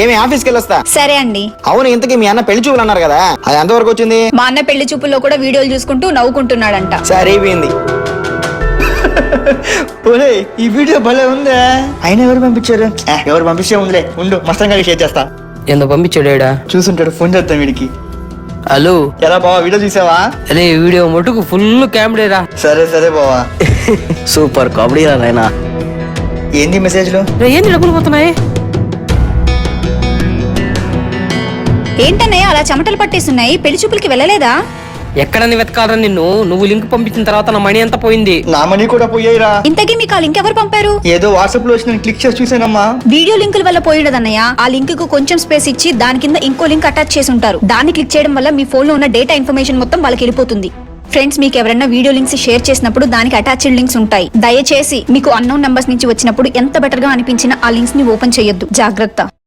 ఏమి ఆఫీస్కి వెళ్ళొస్తా. సరే అండి. అవును, ఇంతకీ మీ అన్న పెళ్లి చూపులు అన్నారు కదా, అది ఎంతవరకు వచ్చింది? మా అన్న పెళ్లి చూపుల్లో కూడా వీడియోలు చూసుకుంటూ నవ్వుకుంటున్నాడంట. సరే అయిపోయింది. పోలే, ఈ వీడియో భలే ఉందే. అయినా ఎవరు పంపించారు? ఎవరు పంపిస్తే ఉందిలే, ఉండు మస్తంగా షేర్ చేస్తా. ఎందుకు పంపించాడా? చూసుంటాడు, ఫోన్ చేస్తాం వీడికి. హలో, ఎలా బావా, వీడియో చూసావా? అరే వీడియో మటుకు ఫుల్ కామెడీరా. సరే సరే బావా. సూపర్ కామెడీ రా నాయనా. ఏంది మెసేజ్లు? ఏంటి డబ్బులు పోతున్నాయి? ఏంటన్నయ్య అలా చెమటలు పట్టేస్తున్నాయి? పెళ్లి చూపులకి వెళ్ళలేదా? ఎక్కడని వెతకాలరా నిన్ను? నువ్వు లింక్ పంపించిన తర్వాత నా మనీ అంతా పోయింది. నా మనీ కూడా పోయాయిరా. ఇంతకీ మీకు ఆ లింక్ ఎవరు పంపారు? ఏదో వాట్సాప్ లో వచ్చి నేను క్లిక్ చేసి చూసానమ్మా. వీడియో లింకుల వల్ల పోయిడదన్నయ్య. ఆ లింక్ కు కొంచెం స్పేస్ ఇచ్చి దాని కింద ఇంకో లింక్ అటాచ్ చేసి ఉంటారు. దాన్ని క్లిక్ చేయడం వల్ల మీ ఫోన్ లో ఉన్న డేటా ఇన్ఫర్మేషన్ మొత్తం వాళ్ళకి వెళ్ళిపోతుంది. ఫ్రెండ్స్, మీకు ఎవరైనా వీడియో లింక్స్ షేర్ చేసినప్పుడు దానికి అటాచ్డ్ లింక్స్ ఉంటాయి. దయచేసి మీకు అన్నోన్ నంబర్స్ నుంచి వచ్చినప్పుడు ఎంత బెటర్ గా అనిపించిన ఆ లింక్స్ ని ఓపెన్ చేయొద్దు. జాగ్రత్త.